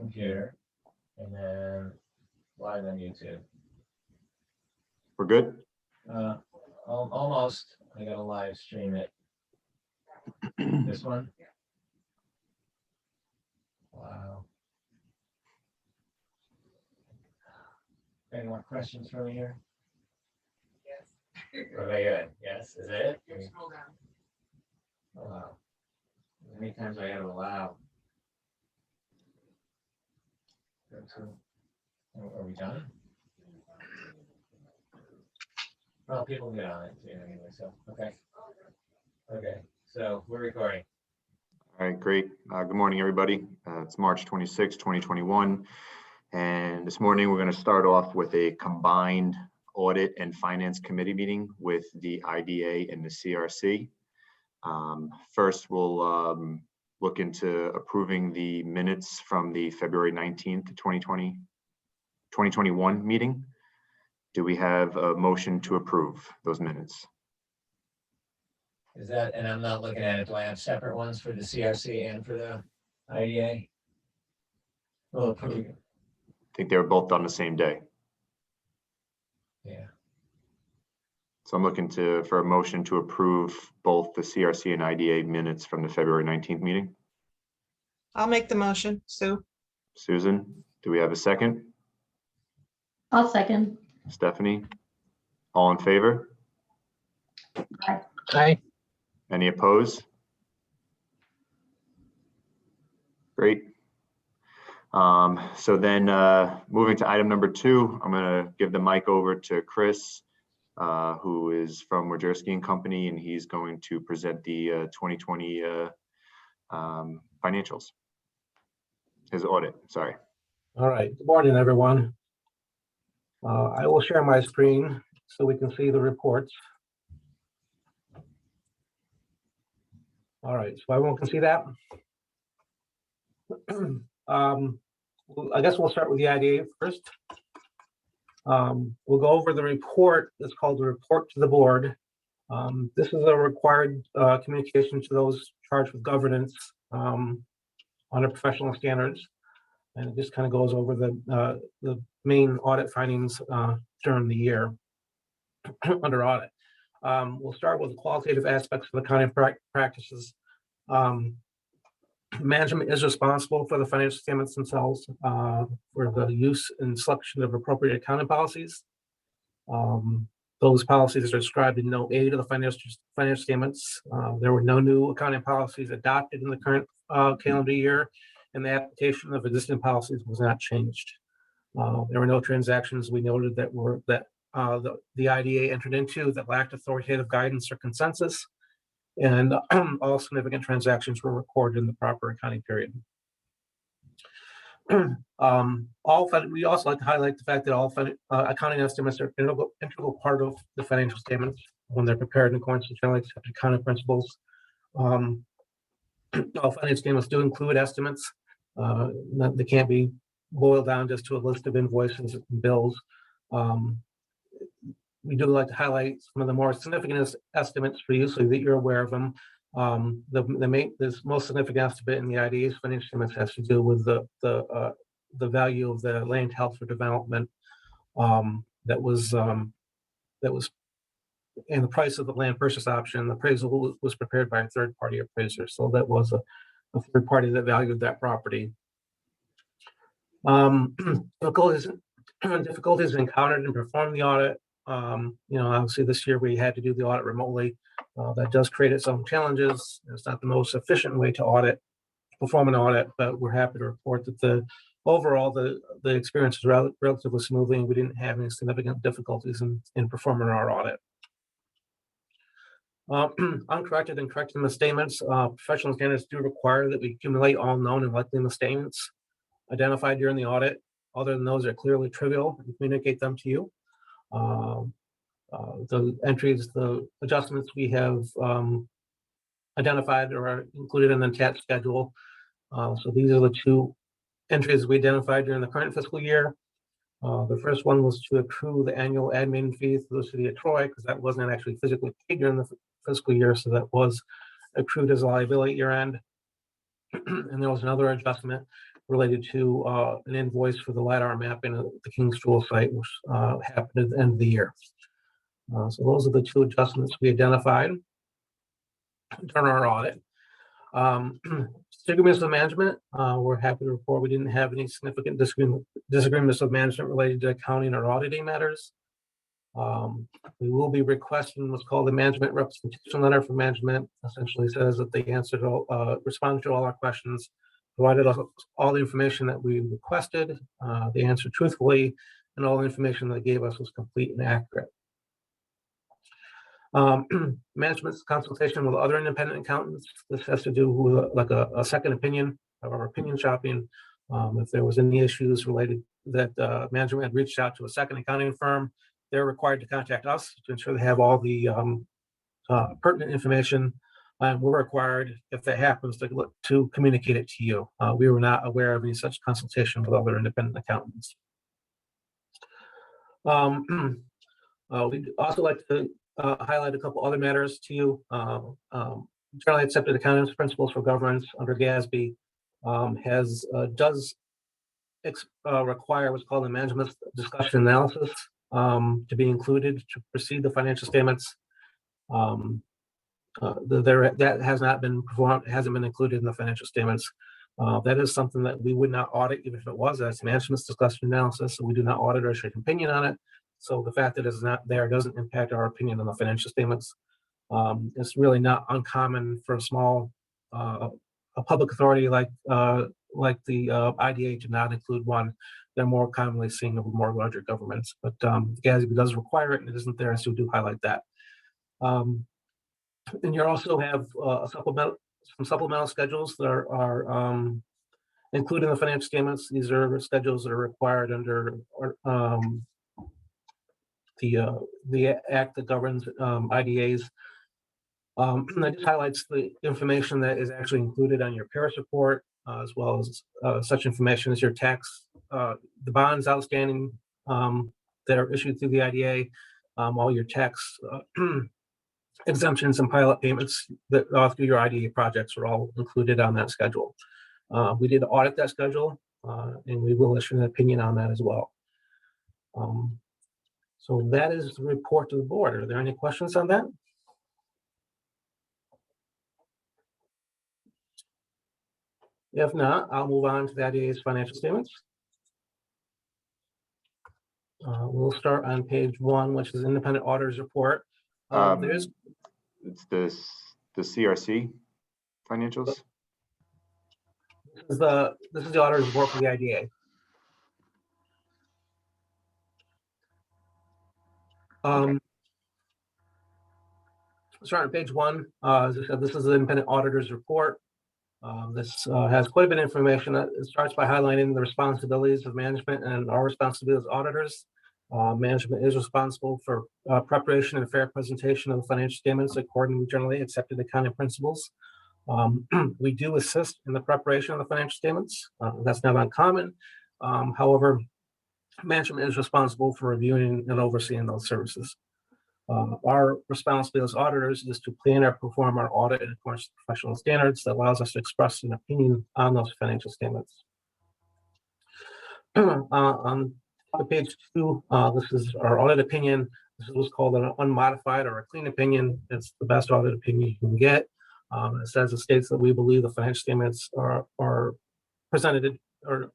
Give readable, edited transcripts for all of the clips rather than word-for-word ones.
computer and then live on YouTube. We're good? Almost. I gotta live stream it. This one? Wow. Any more questions from here? Yes. Very good. Yes, is it? Scroll down. Oh, wow. How many times I gotta allow? Are we done? Well, people get on it too anyway, so, okay. Okay, so we're recording. All right, great. Good morning, everybody. It's March 26, 2021. And this morning, we're going to start off with a combined audit and finance committee meeting with the IDA and the CRC. First, we'll look into approving the minutes from the February 19th, 2021 meeting. Do we have a motion to approve those minutes? Is that, and I'm not looking at it, do I have separate ones for the CRC and for the IDA? Well, I think they were both done the same day. yeah. So I'm looking for a motion to approve both the CRC and IDA minutes from the February 19th meeting. I'll make the motion, Sue. Susan, do we have a second? I'll second. Stephanie, all in favor? Aye. Aye. Any opposed? Great. So then moving to item number 2, I'm going to give the mic over to Chris, who is from Wojcicki and Company, and he's going to present the 2020 financials. His audit, sorry. All right, good morning, everyone. I will share my screen so we can see the reports. All right, so everyone can see that. I guess we'll start with the IDA first. We'll go over the report. It's called the report to the board. This is a required communication to those charged with governance under professional standards. And it just kind of goes over the main audit findings during the year under audit. We'll start with the qualitative aspects of accounting practices. Management is responsible for the financial statements themselves, for the use and selection of appropriate accounting policies. Those policies are described in Note A to the financial statements. There were no new accounting policies adopted in the current calendar year, and the application of existing policies was not changed. There were no transactions we noted that the IDA entered into that lacked authoritative guidance or consensus, and all significant transactions were recorded in the proper accounting period. We also like to highlight the fact that all accounting estimates are an integral part of the financial statements when they're prepared in accordance with generally accepted accounting principles. All financial statements do include estimates. They can't be boiled down just to a list of invoices and bills. We do like to highlight some of the more significant estimates for you so that you're aware of them. The most significant estimate in the IDA's financial statements has to do with the value of the land held for development that was and the price of the land purchase option. The appraisal was prepared by a third-party appraiser, so that was a third party that valued that property. Difficulties encountered in performing the audit. Obviously this year we had to do the audit remotely. That does create its own challenges. It's not the most efficient way to perform an audit, but we're happy to report that overall the experience was relatively smoothly, and we didn't have any significant difficulties in performing our audit. Uncorrected and corrected misstatements. Professional standards do require that we accumulate all known and likely misstatements identified during the audit. Other than those are clearly trivial, and communicate them to you. The entries, the adjustments we have identified are included in the attached schedule. So these are the 2 entries we identified during the current fiscal year. The first one was to accrue the annual admin fees to the city of Troy, because that wasn't actually physically paid during the fiscal year, so that was accrued as a liability year end. And there was another adjustment related to an invoice for the LiDAR mapping at the King's Jewel site, which happened at the end of the year. So those are the two adjustments we identified during our audit. Disagreements with management, we're happy to report we didn't have any significant disagreements with management related to accounting or auditing matters. We will be requesting what's called a management representation letter from management. Essentially says that they responded to all our questions, provided us all the information that we requested. They answered truthfully, and all the information they gave us was complete and accurate. Management's consultation with other independent accountants. This has to do with like a second opinion or opinion shopping. If there was any issues related that management had reached out to a second accounting firm, they're required to contact us to ensure they have all the pertinent information. And we're required, if that happens, to communicate it to you. We were not aware of any such consultation with other independent accountants. We'd also like to highlight a couple other matters to you. Generally accepted accounting principles for governance under GASB does require what's called a management discussion analysis to be included to precede the financial statements. That has not been performed, hasn't been included in the financial statements. That is something that we would not audit, even if it was. That's management's discussion analysis, so we do not audit or share opinion on it. So the fact that it's not there doesn't impact our opinion on the financial statements. It's really not uncommon for a small a public authority like the IDA to not include one. They're more commonly seen of more larger governments, but GASB does require it, and it isn't there, so we do highlight that. And you also have some supplemental schedules that are included in the financial statements. These are schedules that are required under the act that governs IDAs. That just highlights the information that is actually included on your Paris report, as well as such information as your tax, the bonds outstanding that are issued through the IDA, all your tax exemptions and pilot payments that through your IDA projects are all included on that schedule. We did audit that schedule, and we will issue an opinion on that as well. So that is the report to the board. Are there any questions on that? If not, I'll move on to the IDA's financial statements. We'll start on page 1, which is independent auditors report. There's It's the CRC financials. this is the auditor's report for the IDA. Starting on page 1, as I said, this is the independent auditor's report. This has quite a bit of information. It starts by highlighting the responsibilities of management and our responsibilities as auditors. Management is responsible for preparation and fair presentation of the financial statements according to generally accepted accounting principles. We do assist in the preparation of the financial statements. That's not uncommon. However, management is responsible for reviewing and overseeing those services. Our responsibility as auditors is to plan or perform our audit in accordance with professional standards that allows us to express an opinion on those financial statements. On page 2, this is our audit opinion. This is what's called an unmodified or a clean opinion. It's the best audit opinion you can get. It states that we believe the financial statements are presented or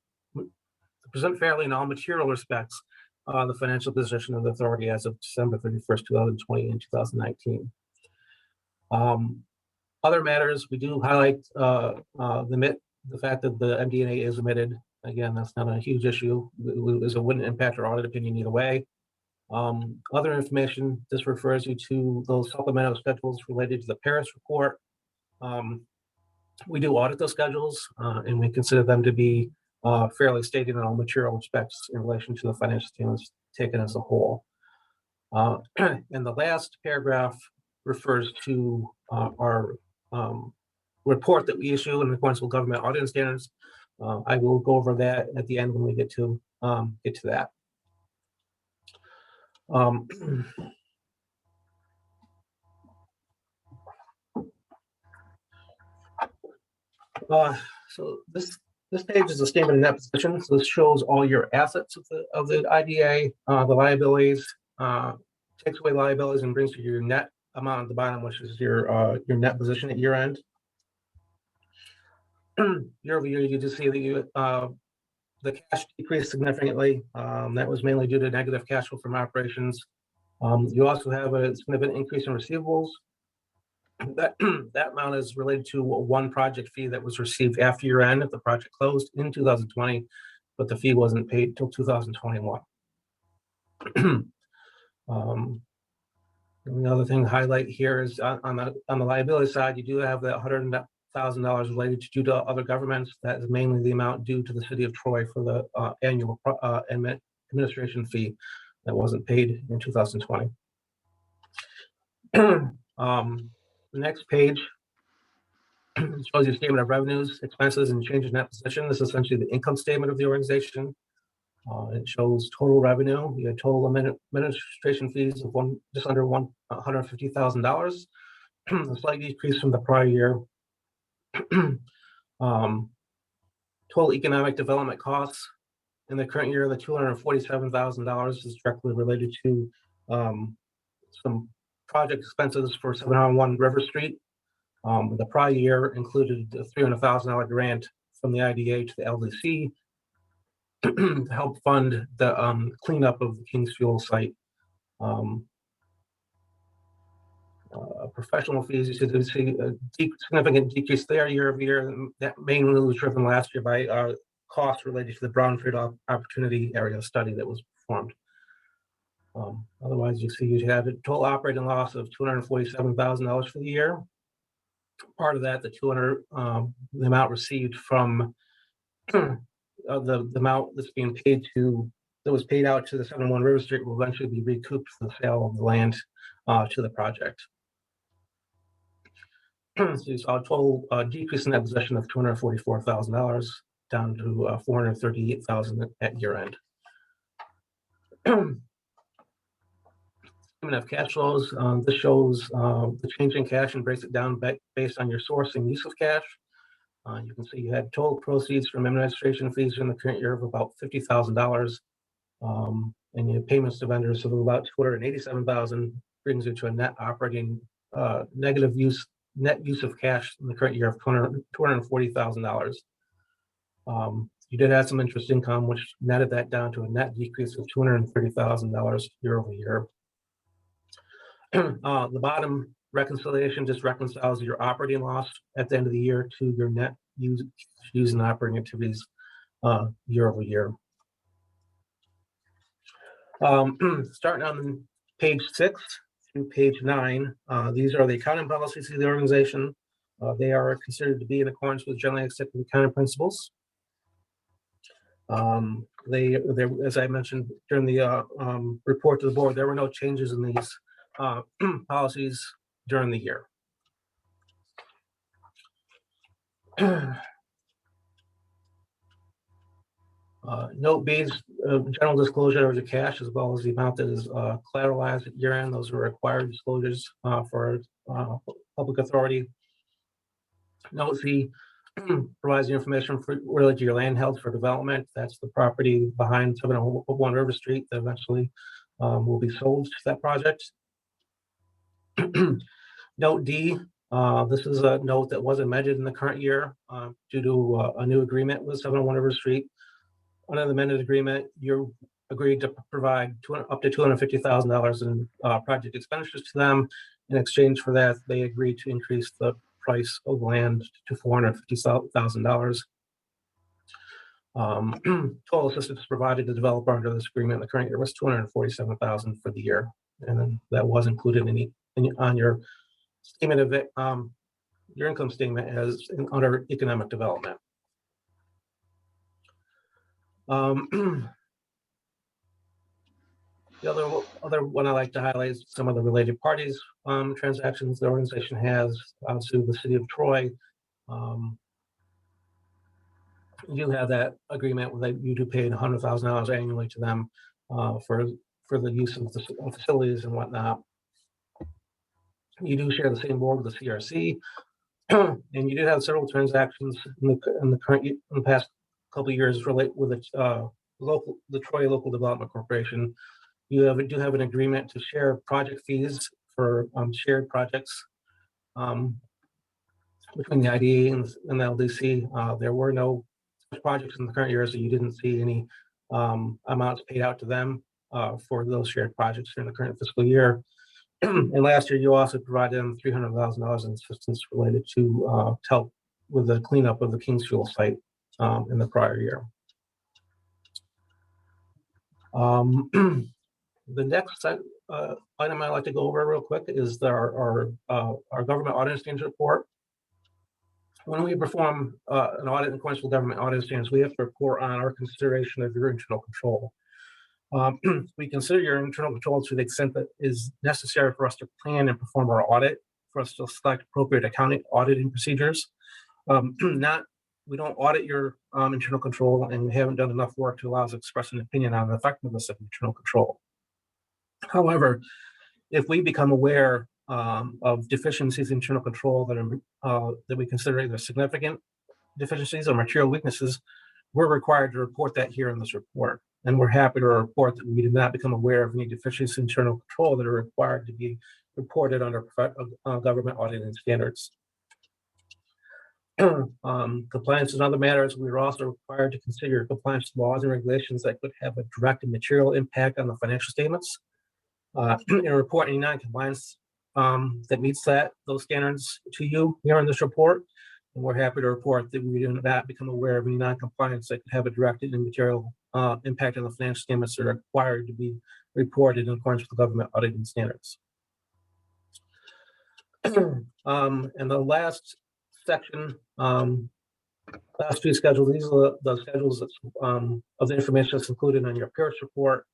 present fairly in all material respects the financial position of the authority as of December 31st, 2020 and 2019. Other matters, we do highlight the fact that the MD&A is omitted. Again, that's not a huge issue. It wouldn't impact our audit opinion either way. Other information, this refers you to those supplemental schedules related to the Paris report. We do audit those schedules, and we consider them to be fairly stated in all material respects in relation to the financial statements taken as a whole. And the last paragraph refers to our report that we issue in accordance with government auditing standards. I will go over that at the end when we get to that. So this This page is a statement of net position. So this shows all your assets of the IDA, the liabilities, takes away liabilities and brings you your net amount at the bottom, which is your net position at year end. Year over year, you just see that the cash decreased significantly. That was mainly due to negative cash flow from operations. You also have a significant increase in receivables. That amount is related to one project fee that was received after year end if the project closed in 2020, but the fee wasn't paid until 2021. The other thing to highlight here is on the liability side, you do have that $100,000 related to due to other governments. That is mainly the amount due to the city of Troy for the annual administration fee that wasn't paid in 2020. The next page shows you a statement of revenues, expenses, and changes in net position. This is essentially the income statement of the organization. It shows total revenue. You had total administration fees of just under $150,000, a slight decrease from the prior year. Total economic development costs in the current year, the $247,000 is directly related to some project expenses for 701 River Street. The prior year included a $300,000 grant from the IDA to the LDC to help fund the cleanup of the King's Fuel site. Professional fees, you see a significant decrease there year over year. That mainly was driven last year by costs related to the Brownfield Opportunity Area study that was performed. Otherwise, you see you had a total operating loss of $247,000 for the year. Part of that, the amount received from the amount that's being paid that was paid out to the 701 River Street will eventually be recouped from the sale of the land to the project. So you saw a total decrease in that position of $244,000 down to $438,000 at year end. Statement of cash flows. This shows the change in cash and breaks it down based on your source and use of cash. You can see you had total proceeds from administration fees in the current year of about $50,000, and your payments to vendors of about $287,000 brings you to a net operating net use of cash in the current year of $240,000. You did have some interest income, which netted that down to a net decrease of $230,000 year over year. The bottom reconciliation just reconciles your operating loss at the end of the year to your net use in operating activities year over year. Starting on page 6 through page 9, these are the accounting policies of the organization. They are considered to be in accordance with generally accepted accounting principles. As I mentioned during the report to the board, there were no changes in these policies during the year. Note B's general disclosure of the cash as well as the amount that is collateralized at year end. Those are required disclosures for public authority. Note C provides the information related to your land held for development. That's the property behind 701 River Street that eventually will be sold to that project. Note D, this is a note that was amended in the current year due to a new agreement with 701 River Street. Under the amended agreement, you agreed to provide up to $250,000 in project expenditures to them. In exchange for that, they agreed to increase the price of land to $450,000. Total assistance provided to the developer under this agreement in the current year was $247,000 for the year, and then that was included on your statement of it, your income statement as under economic development. The other one I like to highlight is some of the related parties transactions the organization has. Obviously, the city of Troy, you have that agreement where you do pay $100,000 annually to them for the use of the facilities and whatnot. You do share the same board with the CRC, and you do have several transactions in the past couple of years relate with the Troy Local Development Corporation. Do have an agreement to share project fees for shared projects between the IDA and the LDC. There were no projects in the current year, so you didn't see any amounts paid out to them for those shared projects during the current fiscal year. And last year, you also provided them $300,000 in assistance related to help with the cleanup of the Kingsfield site in the prior year. The next item I'd like to go over real quick is our government audit standards report. When we perform an audit in accordance with government audit standards, we have to report on our consideration of your internal control. We consider your internal control to the extent that is necessary for us to plan and perform our audit, for us to select appropriate accounting auditing procedures. We don't audit your internal control, and we haven't done enough work to allow us to express an opinion on the effectiveness of internal control. However, if we become aware of deficiencies in internal control that we consider either significant deficiencies or material weaknesses, we're required to report that here in this report. And we're happy to report that we did not become aware of any deficiencies in internal control that are required to be reported under government auditing standards. Compliance and other matters, we are also required to consider compliance laws and regulations that could have a direct and material impact on the financial statements. In reporting non-compliance that meets those standards to you here in this report. And we're happy to report that we do not become aware of any non-compliance that could have a direct and immaterial impact on the financial statements that are required to be reported in accordance with the government auditing standards. And the last section, last two schedules, these are the schedules of the information that's included on your Pierce report,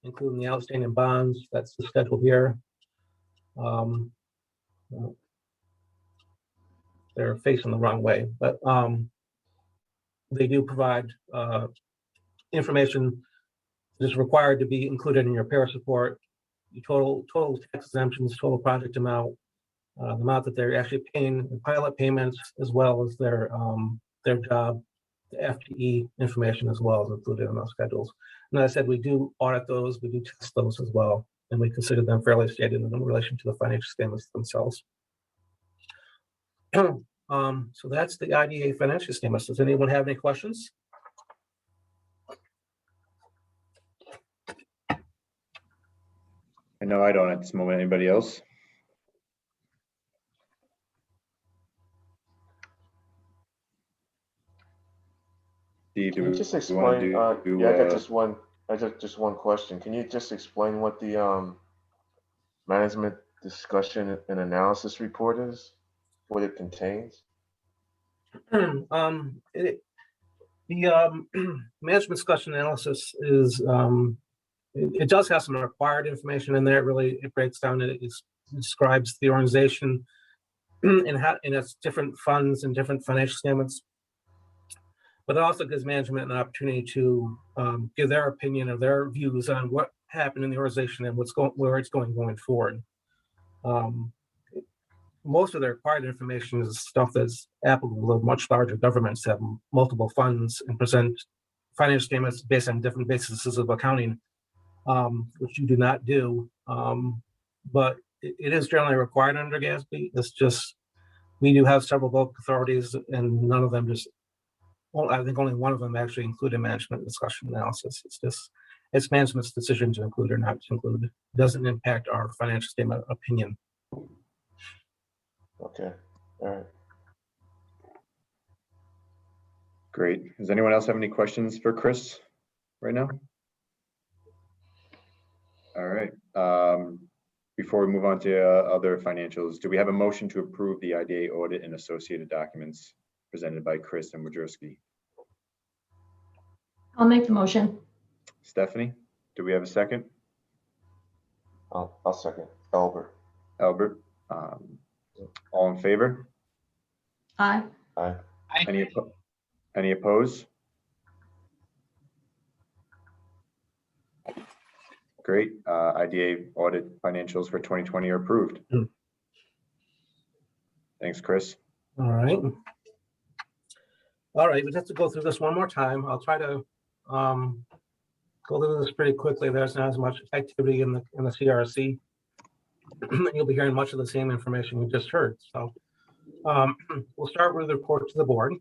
including the outstanding bonds. That's the schedule here. They're facing the wrong way, but they do provide information that is required to be included in your Paris report. Your total tax exemptions, total project amount, the amount that they're actually paying in pilot payments, as well as their job, the FTE information as well is included in those schedules. And as I said, we do audit those, we do test those as well, and we consider them fairly stated in relation to the financial statements themselves. So that's the IDA financial statements. Does anyone have any questions? I know I don't at this moment. Anybody else? Steve, Can you just do we want to explain? Yeah, I got just one question. Can you just explain what the management discussion and analysis report is? What it contains? The management discussion analysis is it does have some required information in there. It breaks down. It describes the organization and its different funds and different financial statements. But it also gives management an opportunity to give their opinion or their views on what happened in the organization and where it's going forward. Most of the required information is stuff that's applicable to much larger governments that have multiple funds and present financial statements based on different bases of accounting, which you do not do. But it is generally required under GASB. It's just, we do have several local authorities and none of them I think only one of them actually included management discussion analysis. It's management's decision to include or not to include. It doesn't impact our financial statement opinion. Okay, all right. Great. Does anyone else have any questions for Chris right now? All right. Before we move on to other financials, do we have a motion to approve the IDA audit and associated documents presented by Chris and Wojcicki? I'll make the motion. Stephanie, do we have a second? I'll second. Albert. Albert, all in favor? Aye. Aye. Any opposed? Great. IDA audit financials for 2020 are approved. Thanks, Chris. All right. All right, we have to go through this one more time. I'll try to go through this pretty quickly. There's not as much activity in the CRC. You'll be hearing much of the same information you just heard. So we'll start with the report to the board.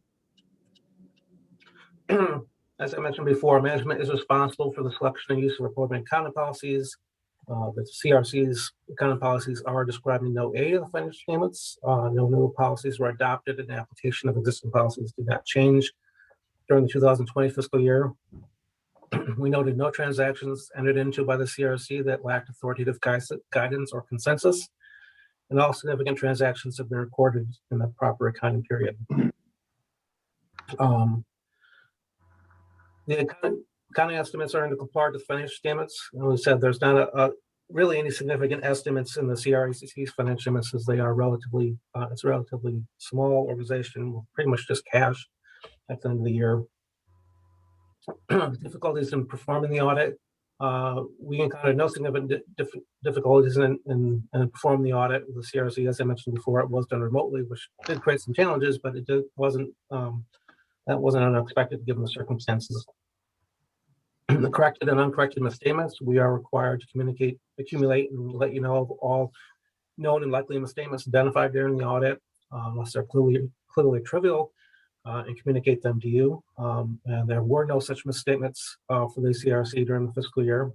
As I mentioned before, management is responsible for the selection and use of reporting and accounting policies. The CRC's accounting policies are described in Note A of the financial statements. No new policies were adopted, and the application of existing policies did not change during the 2020 fiscal year. We noted no transactions entered into by the CRC that lacked authoritative guidance or consensus, and all significant transactions have been recorded in the proper accounting period. The accounting estimates are in compliance with financial statements. As we said, there's not really any significant estimates in the CRC's financial statements, as they are relatively, it's a relatively small organization with pretty much just cash at the end of the year. Difficulties in performing the audit. We encountered no significant difficulties in performing the audit with the CRC. As I mentioned before, it was done remotely, which did create some challenges, but wasn't that wasn't unexpected given the circumstances. The corrected and uncorrected misstatements, we are required to accumulate, and let you know of all known and likely misstatements identified during the audit, unless they're clearly trivial, and communicate them to you. And there were no such misstatements for the CRC during the fiscal year.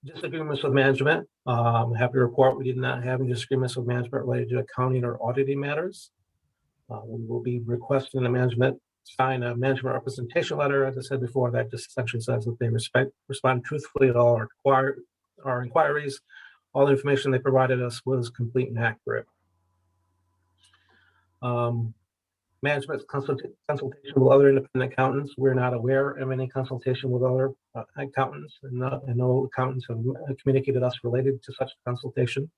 Disagreements with management. Happy to report we did not have any disagreements with management related to accounting or auditing matters. We will be requesting the management sign a management representation letter. As I said before, that just essentially says that they respond truthfully to all our inquiries. All the information they provided us was complete and accurate. Management's consultation with other independent accountants. We're not aware of any consultation with other accountants, and no accountants have communicated us related to such consultation.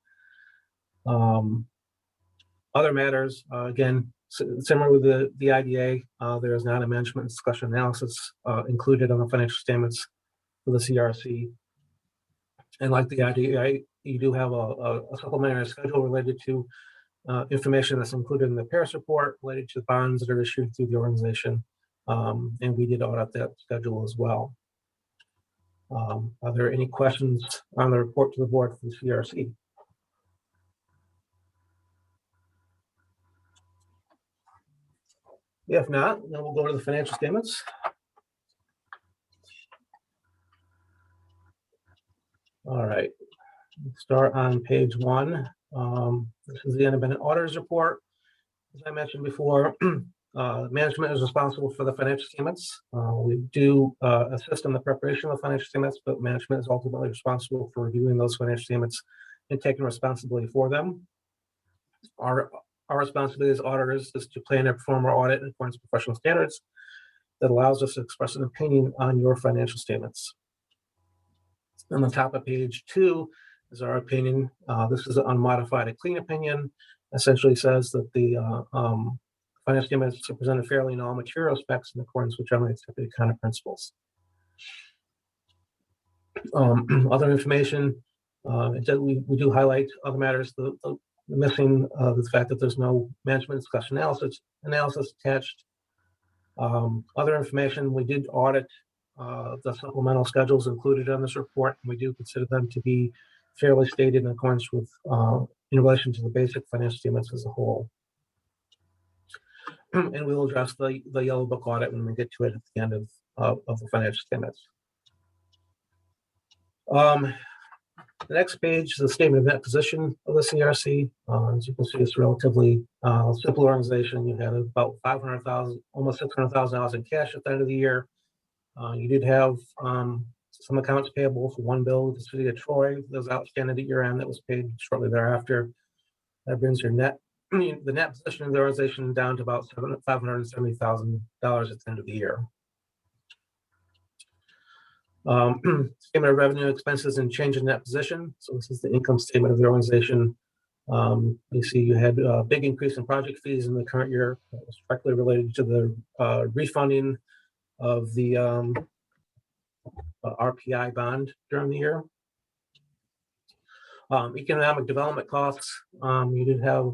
Other matters, again, similar with the IDA, there is not a management discussion analysis included on the financial statements for the CRC. And like the IDA, you do have a supplementary schedule related to information that's included in the Paris report related to bonds that are issued through the organization. And we did audit that schedule as well. Are there any questions on the report to the board for the CRC? If not, then we'll go to the financial statements. All right, let's start on page 1. This is the independent auditor's report. As I mentioned before, management is responsible for the financial statements. We do assist in the preparation of the financial statements, but management is ultimately responsible for reviewing those financial statements and taking responsibility for them. Our responsibility as auditors is to plan and perform our audit in accordance with professional standards that allows us to express an opinion on your financial statements. On the top of page 2 is our opinion. This is an unmodified and clean opinion. Essentially says that the financial statements are presented fairly in all material aspects in accordance with generally accepted accounting principles. Other information, we do highlight other matters. The missing the fact that there's no management discussion analysis attached. Other information, we did audit the supplemental schedules included on this report, and we do consider them to be fairly stated in accordance with in relation to the basic financial statements as a whole. And we will address the yellow book audit when we get to it at the end of the financial statements. The next page is the statement of net position of the CRC. As you can see, it's a relatively simple organization. You had about $500,000, almost $600,000 in cash at the end of the year. You did have some accounts payable for one bill with the city of Troy that was outstanding at year end that was paid shortly thereafter. That brings your the net position of the organization down to about $570,000 at the end of the year. Statement of revenue, expenses, and change in net position. So this is the income statement of the organization. You see you had a big increase in project fees in the current year. That was directly related to the refunding of the RPI bond during the year. Economic development costs. You did have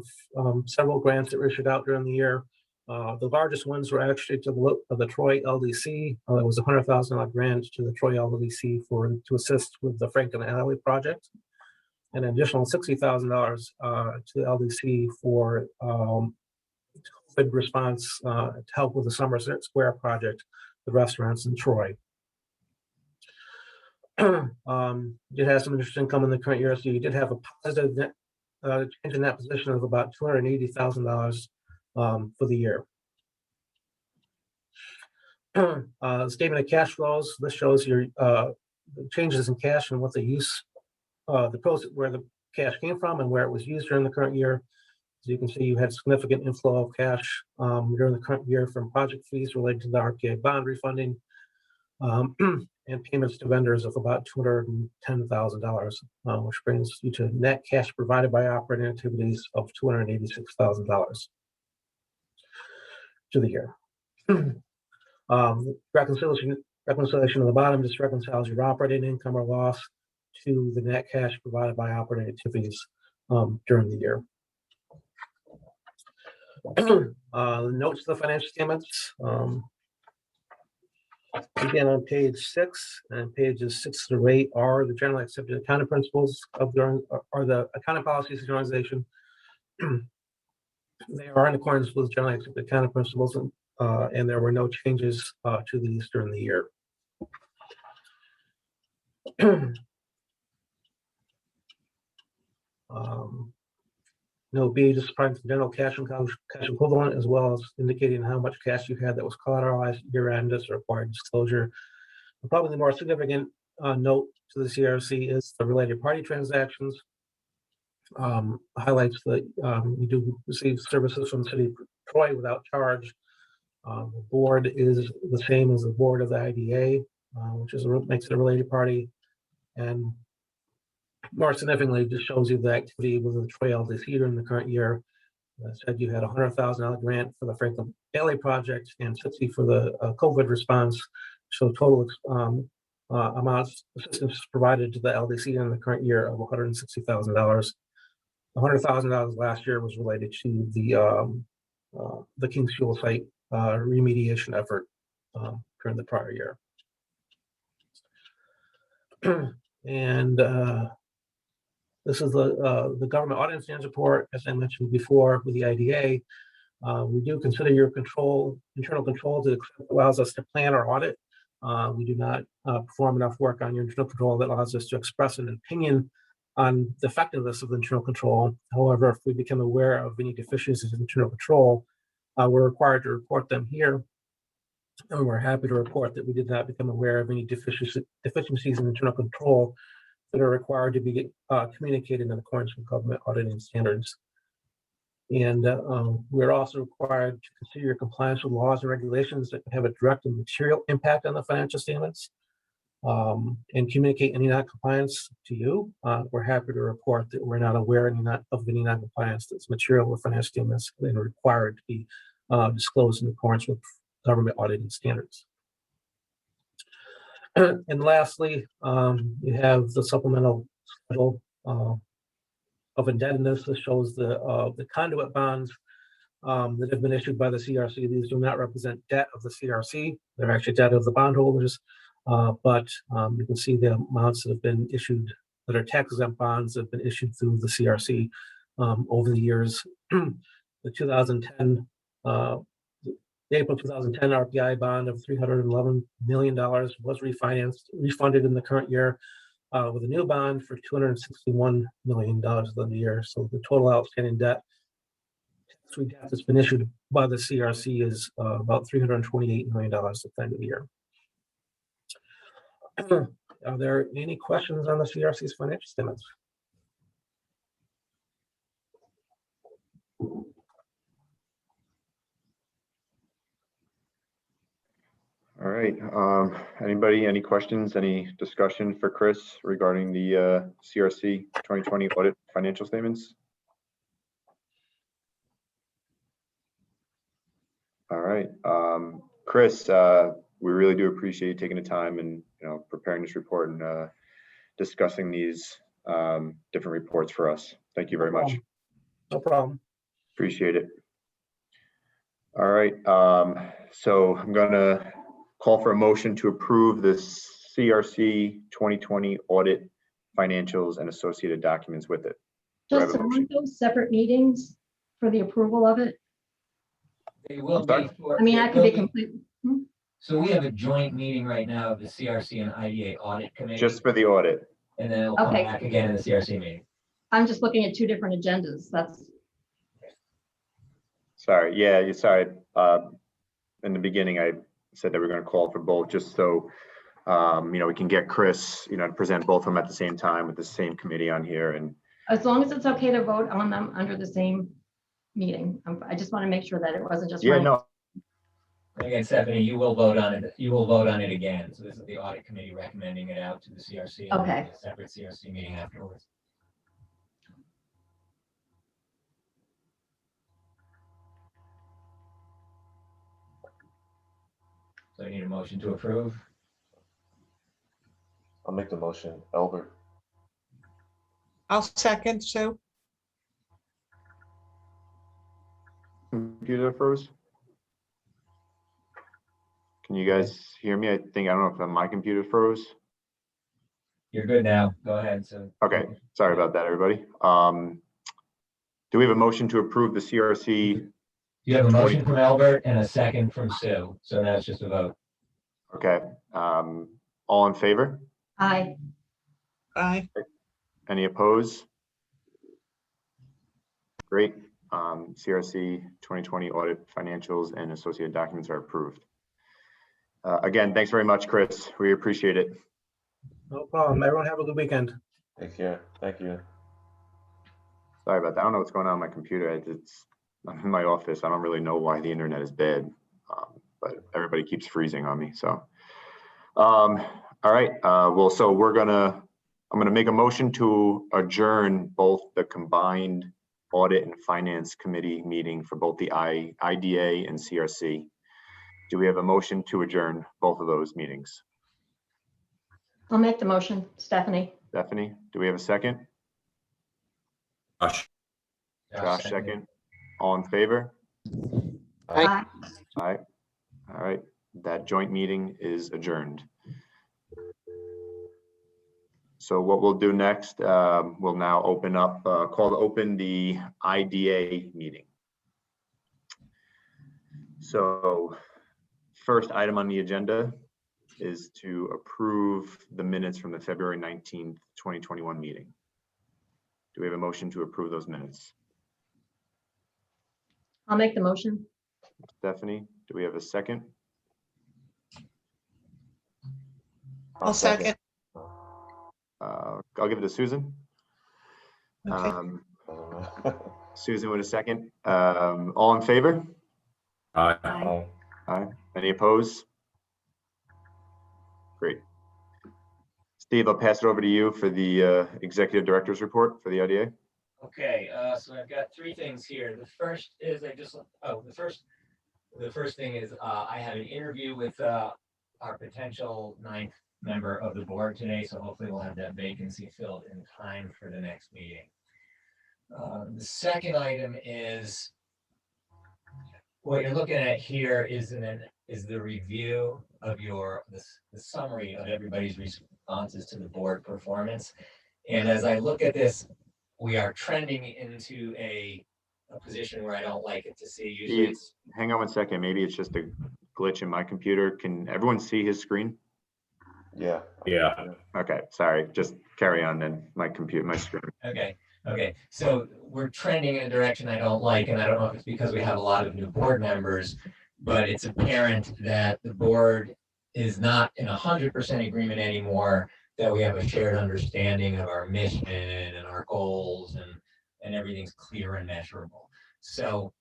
several grants that were issued out during the year. The largest ones were actually of the Troy LDC. It was a $100,000 grant to the Troy LDC to assist with the Franklin Alley project. An additional $60,000 to the LDC for COVID response to help with the Somerset Square project, the restaurants in Troy. Did have some interest income in the current year, so you did have a positive net change in that position of about $280,000 for the year. Statement of cash flows. This shows your changes in cash and what the use, where the cash came from and where it was used during the current year. So you can see you had significant inflow of cash during the current year from project fees related to the RPA bond refunding and payments to vendors of about $210,000, which brings you to net cash provided by operating activities of $286,000 to the year. Reconciliation on the bottom just reconciles your operating income or loss to the net cash provided by operating activities during the year. Notes to the financial statements. Again, on page 6 and pages 6 through 8 are the generally accepted accounting principles of the accounting policies of the organization. They are in accordance with generally accepted accounting principles, and there were no changes to these during the year. No B, just providing the general cash and cash equivalent, as well as indicating how much cash you had that was collateralized year-end as a required disclosure. And probably the more significant note to the CRC is the related party transactions. Highlights that you do receive services from the city of Troy without charge. The board is the same as the board of the IDA, which makes it a related party. And more significantly, just shows you the activity with the Troy LDC during the current year. As I said, you had a $100,000 grant for the Franklin Alley project and $60,000 for the COVID response. So total amounts assistance provided to the LDC in the current year of $160,000. The $100,000 last year was related to the King's Fuel site remediation effort during the prior year. And this is the government audit standards report. As I mentioned before with the IDA, we do consider your internal control that allows us to plan our audit. We do not perform enough work on your internal control that allows us to express an opinion on the effectiveness of the internal control. However, if we become aware of any deficiencies in internal control, we're required to report them here. And we're happy to report that we did not become aware of any deficiencies in internal control that are required to be communicated in accordance with government auditing standards. And we're also required to consider your compliance with laws and regulations that have a direct and material impact on the financial statements and communicate any non-compliance to you. We're happy to report that we're not aware of any non-compliance that's material with financial statements and required to be disclosed in accordance with government auditing standards. And lastly, you have the supplemental schedule of indebtedness. This shows the conduit bonds that have been issued by the CRC. These do not represent debt of the CRC. They're actually debt of the bondholders. But you can see the amounts that have been issued that are tax-exempt bonds that have been issued through the CRC over the years. The 2010 The April 2010 RPI bond of $311 million was refunded in the current year with a new bond for $261 million of the year. So the total outstanding debt that's been issued by the CRC is about $328 million at the end of the year. Are there any questions on the CRC's financial statements? All right. Anybody, any questions, any discussion for Chris regarding the CRC 2020 audit financial statements? All right. Chris, we really do appreciate you taking the time and preparing this report and discussing these different reports for us. Thank you very much. No problem. Appreciate it. All right, so I'm gonna call for a motion to approve the CRC 2020 audit financials and associated documents with it. Do I have a Justin, motion? aren't those separate meetings for the approval of it? They will I'm sorry? be for. I mean, they I could will be completely, So we have a joint meeting right now of the CRC and IDA audit committee, Just for the audit. and then it'll come Okay. back again in the CRC meeting. I'm just looking at two different agendas. That's, Sorry, yeah, you sorry. In the beginning, I said that we're gonna call for both, just so, we can get Chris, to present both of them at the same time with the same committee on here, and as long as it's okay to vote on them under the same meeting. I just want to make sure that it wasn't just. yeah, one. no, Again, Stephanie, you will vote on it. You will vote on it again. So this is the audit committee recommending it out to the CRC. And Okay. a separate CRC meeting afterwards. So I need a motion to approve. I'll make the motion. Albert. I'll second, Sue. computer froze. Can you guys hear me? I don't know if my computer froze. You're good now. Go ahead. So Okay, sorry about that, everybody. Do we have a motion to approve the CRC? you have a motion from Albert and a second from Sue. So now it's just a vote. Okay, all in favor? Aye. Aye. Any opposed? Great. CRC 2020 audit financials and associated documents are approved. Again, thanks very much, Chris. We appreciate it. No problem. Everyone have a good weekend. Take care. Thank you. Sorry about that. I don't know what's going on with my computer. I'm in my office. I don't really know why the internet is bad, but everybody keeps freezing on me. So, all right. Well, so I'm gonna make a motion to adjourn both the combined audit and finance committee meeting for both the IDA and CRC. Do we have a motion to adjourn both of those meetings? I'll make the motion. Stephanie. Stephanie, do we have a second? Josh, second. All in favor? Aye. Aye. All right, that joint meeting is adjourned. So what we'll do next, we'll now call to open the IDA meeting. So first item on the agenda is to approve the minutes from the February 19th, 2021 meeting. Do we have a motion to approve those minutes? I'll make the motion. Stephanie, do we have a second? I'll second. I'll give it to Susan. Okay. Susan with a second. All in favor? Aye. Aye. Any opposed? Great. Steve, I'll pass it over to you for the executive director's report for the IDA. Okay, so I've got three things here. The first is the first thing is I have an interview with our potential 9th member of the board today, so hopefully we'll have that vacancy filled in time for the next meeting. The second item is what you're looking at here is the review of the summary of everybody's responses to the board performance. And as I look at this, we are trending into a position where I don't like it to see. Usually it's. Hang on one second. Maybe it's just a glitch in my computer. Can everyone see his screen? Yeah. Okay, sorry. Just carry on then. My screen. Okay. So we're trending in a direction I don't like, and I don't know if it's because we have a lot of new board members, but it's apparent that the board is not in 100% agreement anymore, that we have a shared understanding of our mission and our goals, and everything's clear and measurable. So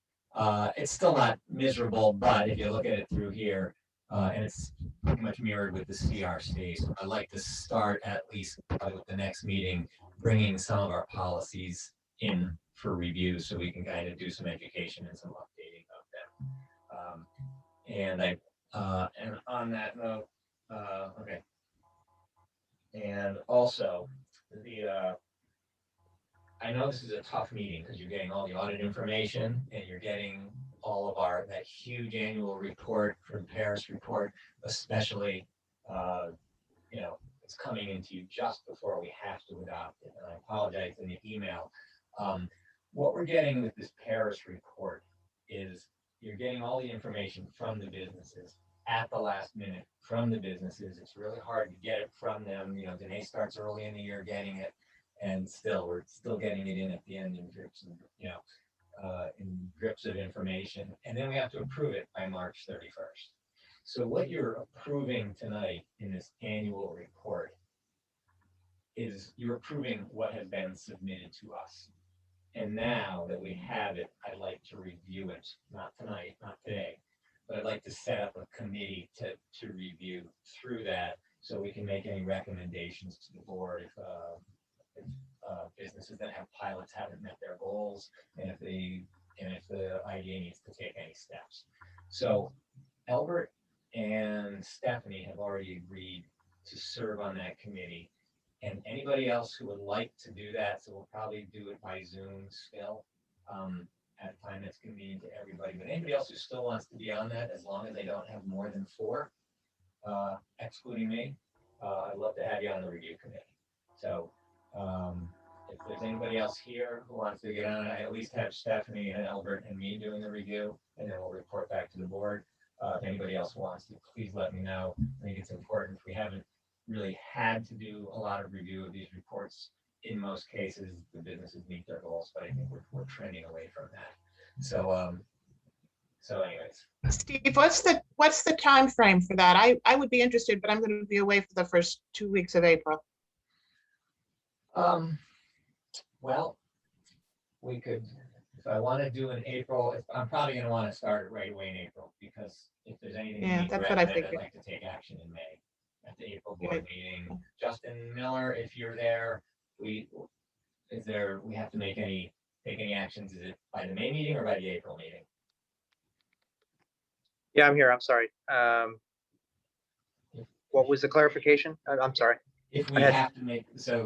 it's still not miserable, but if you look at it through here, and it's pretty much mirrored with the CRC. So I'd like to start at least with the next meeting, bringing some of our policies in for review so we can kind of do some education and some updating of them. And on that note, okay. And also I know this is a tough meeting because you're getting all the audit information and you're getting all of that huge annual report from Paris report, especially, it's coming into you just before we have to adopt it. And I apologize in the email. What we're getting with this Paris report is you're getting all the information from the businesses at the last minute from the businesses. It's really hard to get it from them. Danae starts early in the year getting it, and we're still getting it in at the end in drips and, in drips of information. And then we have to approve it by March 31st. So what you're approving tonight in this annual report is you're approving what has been submitted to us. And now that we have it, I'd like to review it, not tonight, not today, but I'd like to set up a committee to review through that so we can make any recommendations to the board if businesses that have pilots haven't met their goals, and if the IDA needs to take any steps. So Albert and Stephanie have already agreed to serve on that committee. And anybody else who would like to do that, so we'll probably do it by Zoom still, at a time that's convenient to everybody. But anybody else who still wants to be on that, as long as they don't have more than 4, excluding me, I'd love to have you on the review committee. So if there's anybody else here who wants to get on, I at least have Stephanie and Albert and me doing the review, and then we'll report back to the board. If anybody else wants to, please let me know. I think it's important. We haven't really had to do a lot of review of these reports. In most cases, the businesses meet their goals, but I think we're trending away from that. So anyways. Steve, what's the time frame for that? I would be interested, but I'm going to be away for the first 2 weeks of April. Well, we could, if I want to do in April, I'm probably going to want to start it right away in April, because if there's anything you Yeah, need to that's what I recommend, I'd figured. like to take action in May at the April board meeting. Justin Miller, if you're there, we have to take any actions? Is it by the May meeting or by the April meeting? Yeah, I'm here. I'm sorry. What was the clarification? I'm sorry. If we have to make, so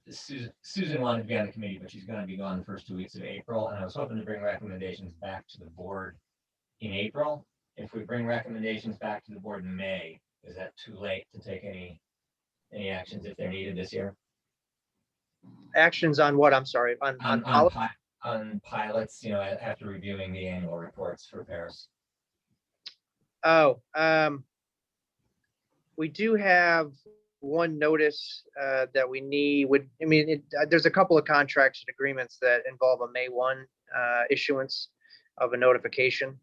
Susan wanted to be on the committee, but she's going to be gone the first 2 weeks of April, and I was hoping to bring recommendations back to the board in April. If we bring recommendations back to the board in May, is that too late to take any actions if they're needed this year? Actions on what? I'm sorry. On pilots, after reviewing the annual reports for Paris. Oh, we do have one notice that we need. There's a couple of contracts and agreements that involve a May 1 issuance of a notification.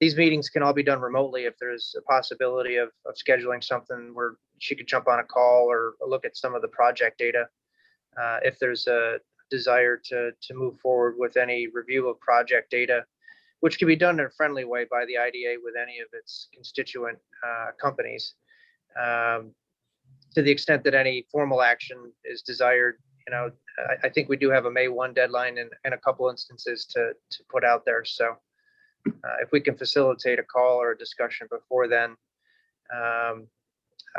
These meetings can all be done remotely if there's a possibility of scheduling something where she could jump on a call or look at some of the project data. If there's a desire to move forward with any review of project data, which can be done in a friendly way by the IDA with any of its constituent companies. To the extent that any formal action is desired, I think we do have a May 1 deadline in a couple instances to put out there. So if we can facilitate a call or a discussion before then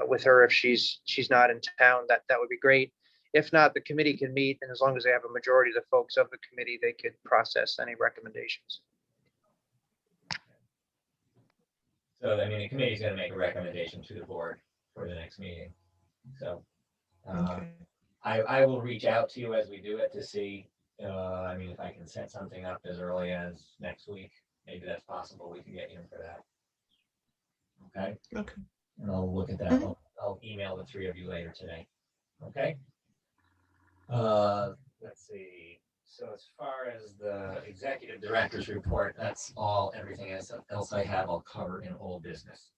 with her, if she's not in town, that would be great. If not, the committee can meet, and as long as they have a majority of the folks of the committee, they could process any recommendations. So, the committee's going to make a recommendation to the board for the next meeting. So Okay. I will reach out to you as we do it to see, if I can set something up as early as next week. Maybe that's possible. We can get you in for that. Okay. Okay. And I'll look at that. Mhm. I'll email the 3 of you later today. Okay. Let's see. So as far as the executive director's report, that's all. Everything else I have, I'll cover in old business.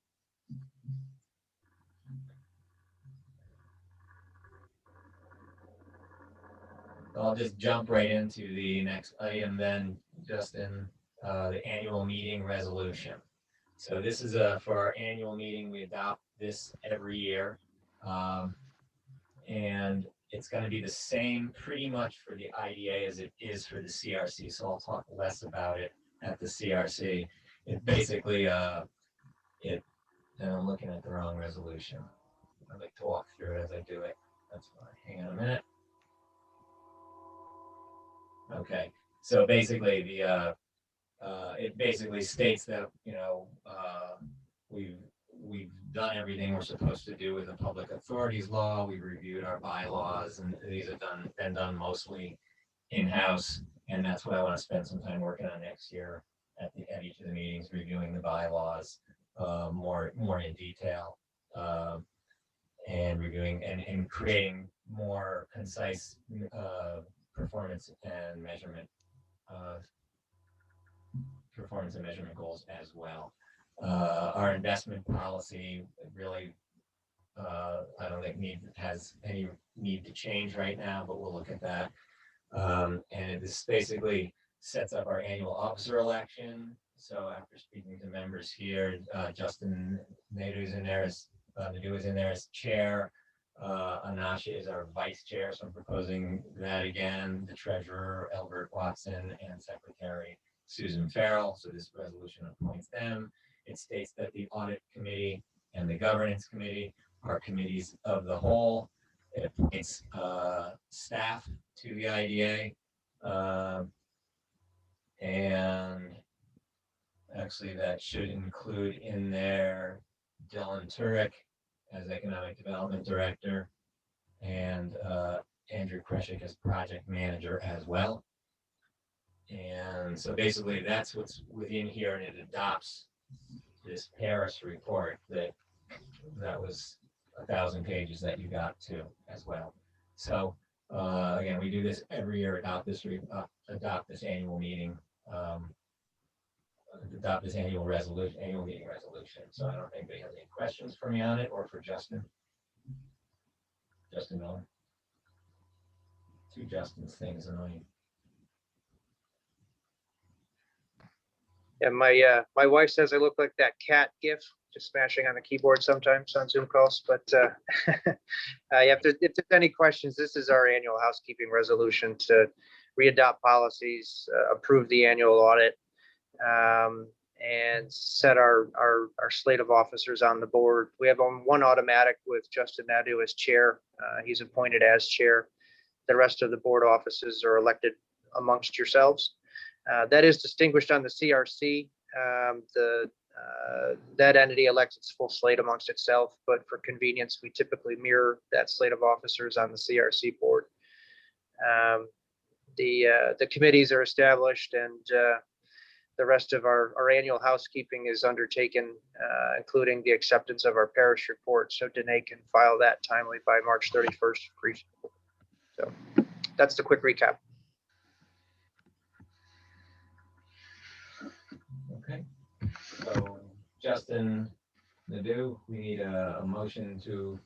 I'll just jump right into the next item then, Justin, the annual meeting resolution. So this is for our annual meeting. We adopt this every year. And it's going to be the same pretty much for the IDA as it is for the CRC. So I'll talk less about it at the CRC. It basically, and I'm looking at the wrong resolution. I'd like to walk through it as I do it. That's fine. Hang on a minute. Okay, so basically It basically states that, you know, we've done everything we're supposed to do with the public authorities law. We've reviewed our bylaws, and these have been done mostly in-house. And that's what I want to spend some time working on next year at each of the meetings, reviewing the bylaws more in detail, and reviewing and creating more concise performance and measurement goals as well. Our investment policy really, I don't think has any need to change right now, but we'll look at that. And this basically sets up our annual officer election. So after speaking to members here, Justin Nadeau is in there as chair. Anasha is our vice chair, so I'm proposing that again. The treasurer, Albert Watson, and secretary, Susan Farrell. So this resolution appoints them. It states that the audit committee and the governance committee are committees of the whole. It appoints staff to the IDA. And actually that should include in there Dylan Turek as Economic Development Director, and Andrew Kreshik as Project Manager as well. And so basically that's what's within here, and it adopts this Paris report that was 1,000 pages that you got to as well. So again, we do this every year, adopt this annual meeting, adopt this annual meeting resolution. So I don't think they have any questions for me on it, or for Justin Miller. Two Justin's things annoying. Yeah, my wife says I look like that cat gif, just smashing on the keyboard sometimes on Zoom calls. But if there's any questions, this is our annual housekeeping resolution to readopt policies, approve the annual audit, and set our slate of officers on the board. We have one automatic with Justin Nadeau as chair. He's appointed as chair. The rest of the board offices are elected amongst yourselves. That is distinguished on the CRC. That entity elects its full slate amongst itself, but for convenience, we typically mirror that slate of officers on the CRC board. The committees are established, and the rest of our annual housekeeping is undertaken, including the acceptance of our parish report. So Danae can file that timely by March 31st. So that's the quick recap. Okay, so Justin Nadeau, we need a motion to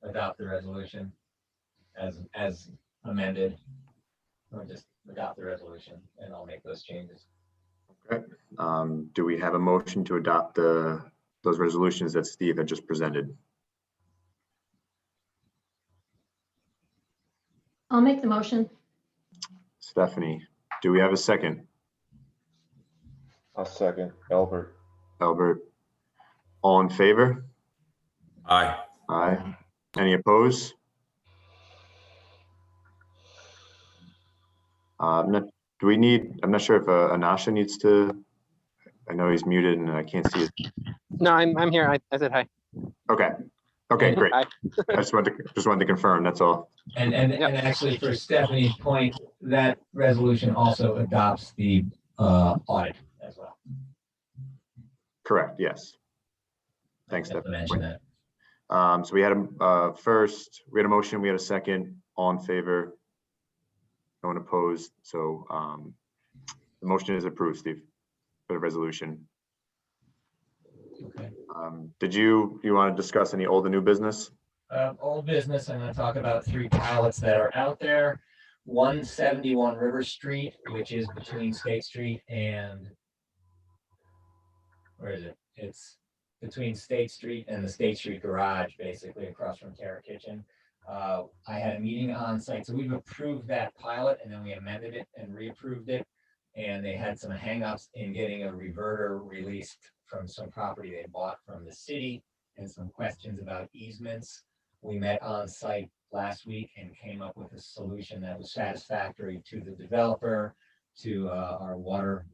adopt the resolution as amended, or just adopt the resolution, and I'll make those changes. Okay. Do we have a motion to adopt those resolutions that Steve had just presented? I'll make the motion. Stephanie, do we have a second? I'll second. Albert. Albert, all in favor? Aye. Aye. Any opposed? I'm not sure if Anasha needs to, I know he's muted and I can't see it. No, I'm here. I said hi. Okay. Okay, great. Hi. I just wanted to confirm, that's all. And actually, for Stephanie's point, that resolution also adopts the audit as well. Correct, yes. Thanks, I have to Stephanie. mention that. So we had a motion, we had a second, all in favor, no one opposed. So the motion is approved, Steve, for the resolution. Okay. Did you want to discuss any old and new business? Old business, I'm going to talk about 3 pilots that are out there. 171 River Street, which is between State Street and, where is it? It's between State Street and the State Street Garage, basically across from Terra Kitchen. I had a meeting on site, so we've approved that pilot, and then we amended it and reapproved it. And they had some hangups in getting a reverter released from some property they bought from the city, and some questions about easements. We met on site last week and came up with a solution that was satisfactory to the developer, to our water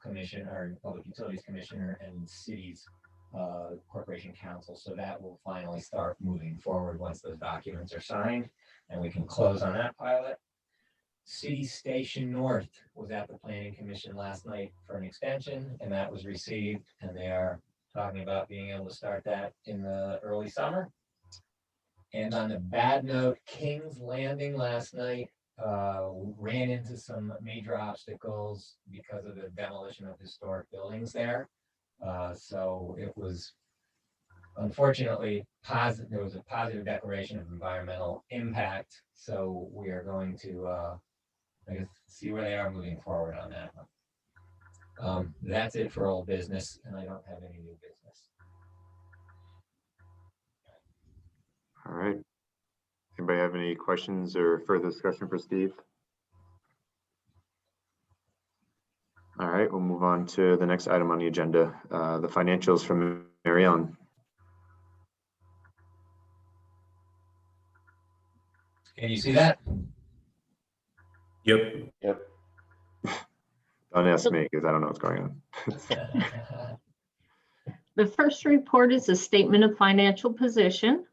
commissioner, Public Utilities Commissioner, and city's corporation council. So that will finally start moving forward once those documents are signed, and we can close on that pilot. City Station North was at the Planning Commission last night for an extension, and that was received, and they are talking about being able to start that in the early summer. And on a bad note, King's Landing last night ran into some major obstacles because of the demolition of historic buildings there. So it was unfortunately positive. There was a positive declaration of environmental impact. So we are going to, I guess, see where they are moving forward on that one. That's it for old business, and I don't have any new business. All right. Anybody have any questions or further discussion for Steve? All right, we'll move on to the next item on the agenda, the financials from Mary Ellen. Can you see that? Yep. Yep. Don't ask me because I don't know what's going on. The first report is a statement of financial position.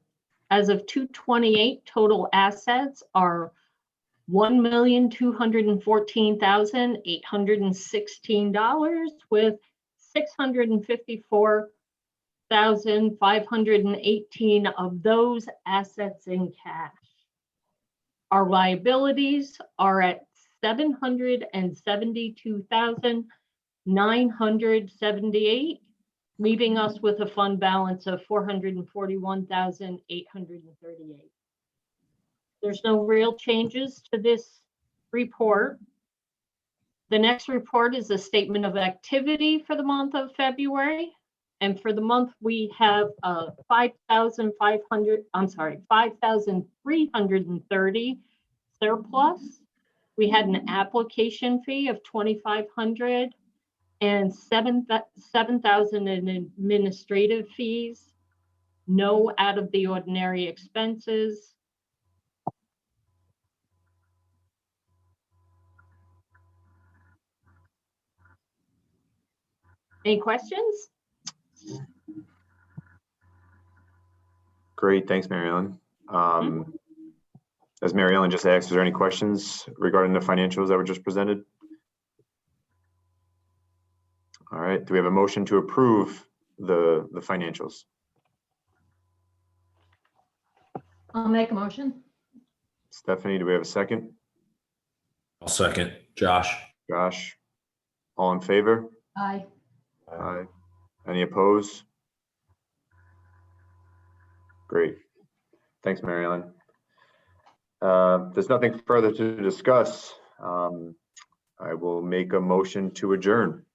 As of 2/28, total assets are $1,214,816 with $654,518 of those assets in cash. Our liabilities are at $772,978, leaving us with a fund balance of $441,838. There's no real changes to this report. The next report is a statement of activity for the month of February. And for the month, we have 5,330 surplus. We had an application fee of $2,500 and 7,000 in administrative fees, no out of the ordinary expenses. Any questions? Great, thanks, Mary Ellen. As Mary Ellen just asked, is there any questions regarding the financials that were just presented? All right, do we have a motion to approve the financials? I'll make a motion. Stephanie, do we have a second? I'll second. Josh. Josh, all in favor? Aye. Aye. Any opposed? Great. Thanks, Mary Ellen. There's nothing further to discuss. I will make a motion to adjourn.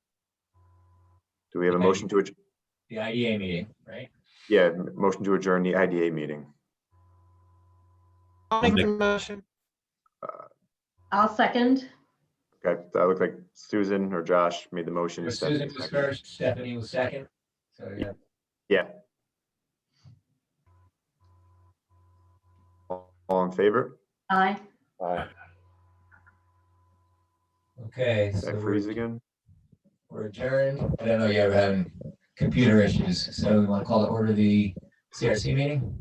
Do we have a motion to adjourn? The IDA meeting, right? Yeah, motion to adjourn the IDA meeting. I'll make the motion. I'll second. Okay, that looks like Susan or Josh made the motion. Susan was first, Stephanie was second. So yeah. Yeah. All in favor? Aye. Aye. Okay, Did so I freeze again? we're adjourned. I don't know, you're having computer issues, so we want to call to order the CRC meeting?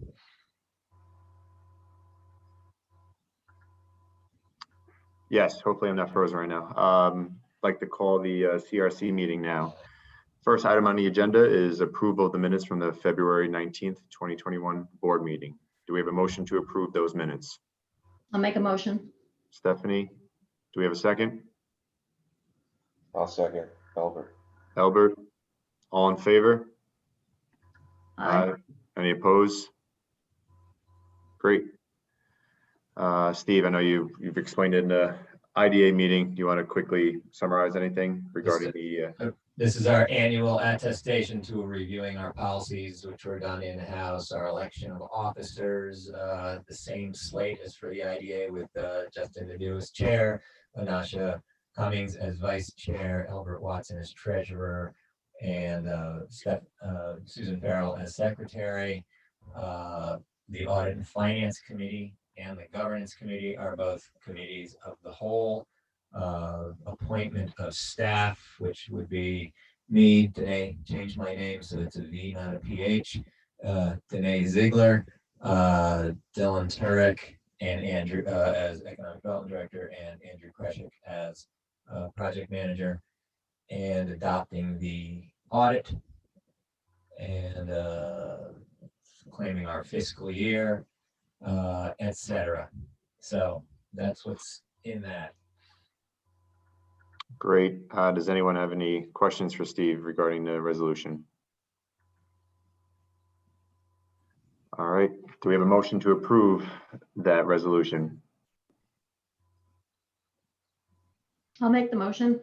Yes, hopefully I'm not frozen right now. I'd like to call the CRC meeting now. First item on the agenda is approval of the minutes from the February 19th, 2021 board meeting. Do we have a motion to approve those minutes? I'll make a motion. Stephanie, do we have a second? I'll second. Albert. Albert, all in favor? Aye. Any opposed? Great. Steve, I know you've explained it in the IDA meeting. Do you want to quickly summarize anything regarding the? This is our annual attestation to reviewing our policies, which were done in-house, our election of officers, the same slate as for the IDA with Justin Nadeau as chair, Anasha Cummings as vice chair, Albert Watson as treasurer, and Susan Farrell as secretary. The Audit and Finance Committee and the Governance Committee are both committees of the whole. appointment of staff, which would be me, Danae, changed my name, so it's a V, not a PH. Danae Ziegler, Dylan Turek, and Andrew as Economic Development Director, and Andrew Kreshik as Project Manager, and adopting the audit and claiming our fiscal year, etc. So that's what's in that. Great. Does anyone have any questions for Steve regarding the resolution? All right. Do we have a motion to approve that resolution? I'll make the motion.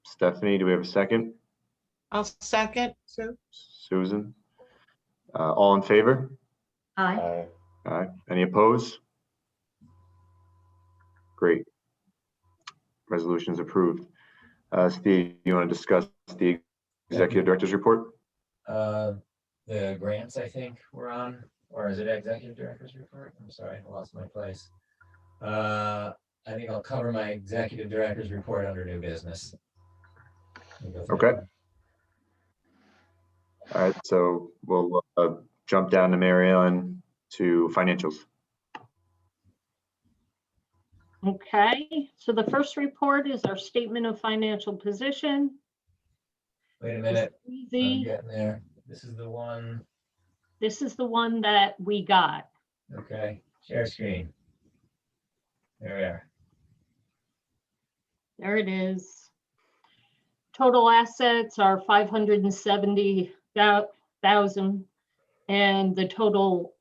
Stephanie, do we have a second? I'll second. So Susan? All in favor? Aye. Aye. Aye. Any opposed? Great. Resolution is approved. Steve, you want to discuss the executive director's report? The grants, I think, we're on, or is it executive director's report? I'm sorry, I lost my place. I think I'll cover my executive director's report under new business. Okay. All right, so we'll jump down to Mary Ellen to financials. Okay, so the first report is our statement of financial position. Wait a minute, I'm Easy. getting there. This is the one. This is the one that we got. Okay, share screen. There we are. There it is. Total assets are 570,000, and the total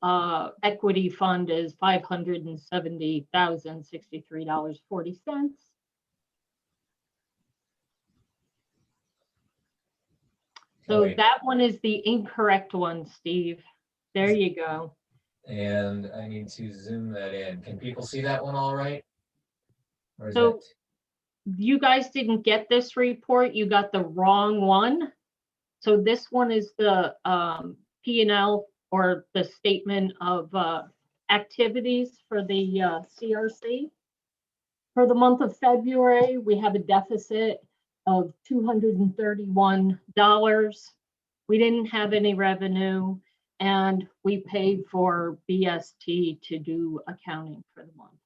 equity fund is $570,063.40. So Wait. that one is the incorrect one, Steve. There you go. And I need to zoom that in. Can people see that one all right? Or is So that- you guys didn't get this report. You got the wrong one. So this one is the P&L, or the statement of activities for the CRC. For the month of February, we have a deficit of $231. We didn't have any revenue, and we paid for BST to do accounting for the month.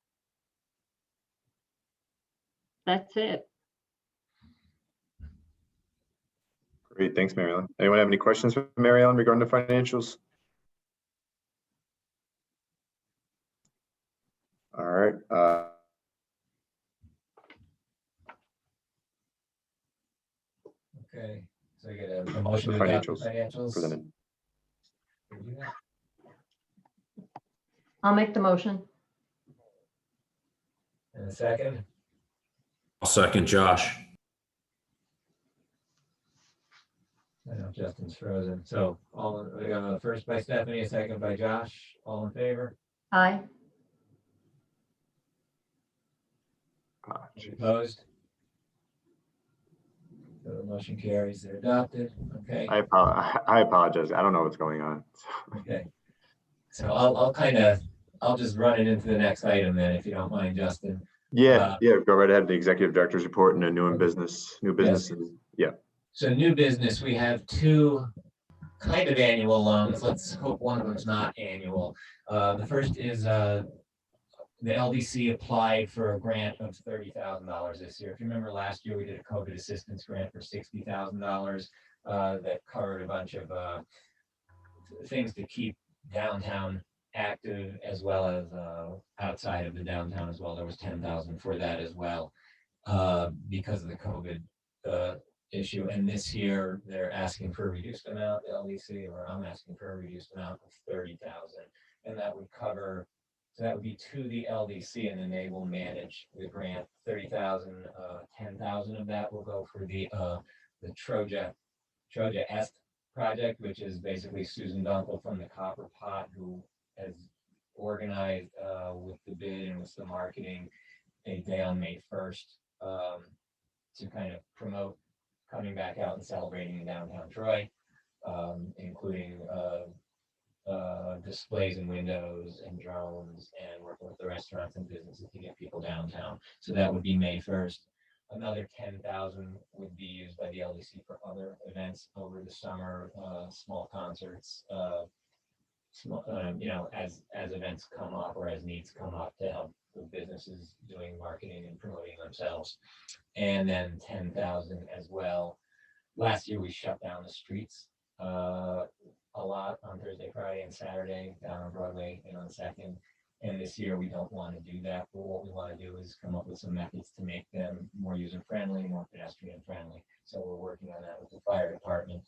That's it. Great, thanks, Mary Ellen. Anyone have any questions for Mary Ellen regarding the financials? All right. Okay, so I get a motion The to adopt the financials financials. presented. Can we do that? I'll make the motion. And a second, I'll second Josh. I know Justin's frozen. So all, first by Stephanie, a second by Josh, all in favor? Aye. Geez. Opposed? So the motion carries, they're adopted, okay, I apologize. I don't know what's going on. okay. So I'll just run it into the next item then, if you don't mind, Justin. Yeah, go right ahead. The executive director's report and a new business. Yes. And, yeah. So new business, we have two kind of annual loans. Let's hope one of them's not annual. The first is the LDC applied for a grant of $30,000 this year. If you remember last year, we did a COVID assistance grant for $60,000 that covered a bunch of things to keep downtown active, as well as outside of the downtown as well. There was 10,000 for that as well because of the COVID issue. And this year they're asking for a reduced amount, the LDC, or I'm asking for a reduced amount of 30,000, and that would cover. So that would be to the LDC, and then they will manage the grant. 30,000, 10,000 of that will go for the Troja Est project, which is basically Susan Dunkel from the Copper Pot, who has organized with the bid and with the marketing a day on May 1st to kind of promote coming back out and celebrating in downtown Troy, including displays and windows and drones and working with the restaurants and businesses to get people downtown. So that would be May 1st. Another 10,000 would be used by the LDC for other events over the summer, small concerts, small, as events come up or as needs come up to help the businesses doing marketing and promoting themselves. And then 10,000 as well. Last year we shut down the streets a lot on Thursday, Friday, and Saturday down on Broadway and on Second. And this year we don't want to do that, but what we want to do is come up with some methods to make them more user-friendly, more pedestrian-friendly. So we're working on that with the fire department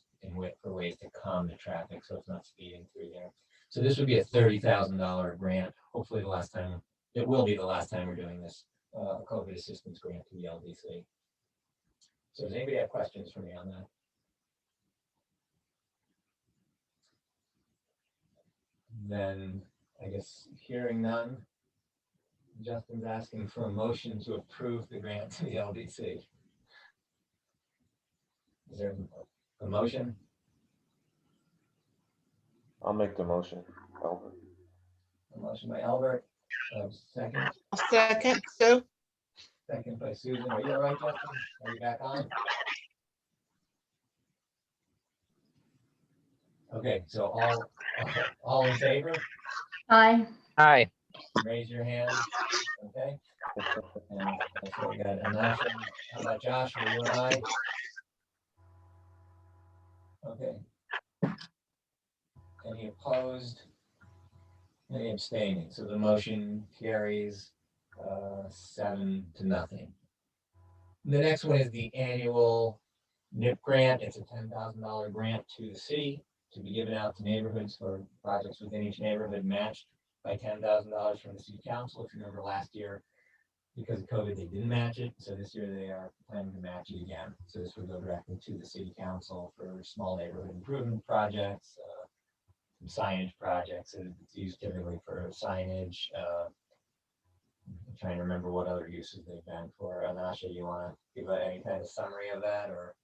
for ways to calm the traffic so it's not speeding through there. So this would be a $30,000 grant. Hopefully it will be the last time we're doing this COVID assistance grant to the LDC. So does anybody have questions for me on that? Then I guess hearing none, Justin's asking for a motion to approve the grant to the LDC. Is there a motion? I'll make the motion. Albert. A motion by Albert, second. A second, Sue. Second by Susan. Are you all right, Justin? Are you back on? Okay, so all in favor, Aye. Aye. raise your hand. Okay. And so we got Anasha. How about Josh? Are you and I? Okay. Any opposed? Any abstaining? So the motion carries 7-0. The next one is the annual NIP grant. It's a $10,000 grant to the city to be given out to neighborhoods for projects within each neighborhood, matched by $10,000 from the city council. If you remember last year, because of COVID, they didn't match it. So this year they are planning to match it again. So this would go directly to the city council for small neighborhood improvement projects, signage projects. It's used typically for signage. I'm trying to remember what other uses they've been for. Anasha, you want to give any kind of summary of that, or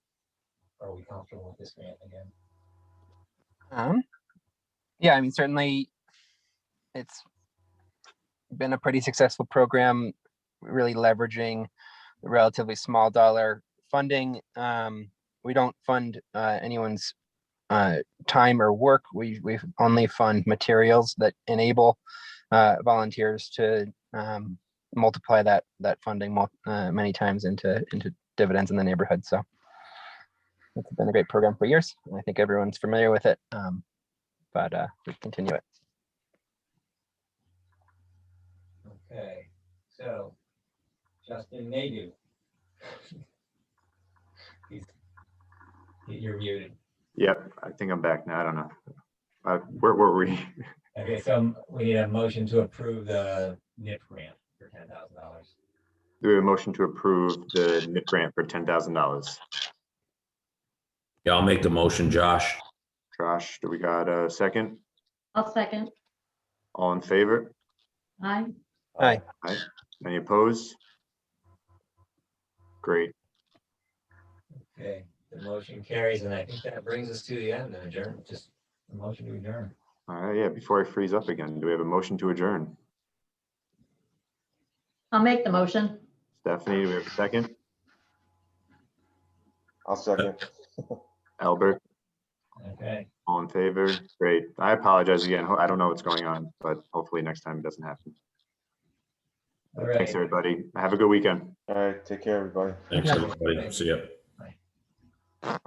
are we comfortable with this grant again? Yeah, I mean, certainly it's been a pretty successful program, really leveraging the relatively small dollar funding. We don't fund anyone's time or work. We only fund materials that enable volunteers to multiply that funding many times into dividends in the neighborhood. So it's been a great program for years. I think everyone's familiar with it, but we continue it. Okay, so Justin Nadu. You're muted. Yep, I think I'm back now. I don't know. Where were we? Okay, so we need a motion to approve the NIP grant for $10,000. Do we have a motion to approve the NIP grant for $10,000? Yeah, I'll make the motion, Josh. Josh, do we got a second? I'll second. All in favor? Aye. Aye. Aye. Any opposed? Great. Okay, the motion carries, and I think that brings us to the end and adjourn. Just a motion to adjourn. All right, yeah, before I freeze up again, do we have a motion to adjourn? I'll make the motion. Stephanie, do we have a second? I'll second. Albert, Okay, all in favor? Great. I apologize again. I don't know what's going on, but hopefully next time it doesn't happen. all right. Thanks, everybody. Have a good weekend. All right, take care, everybody. Thanks, everybody. See ya. Bye.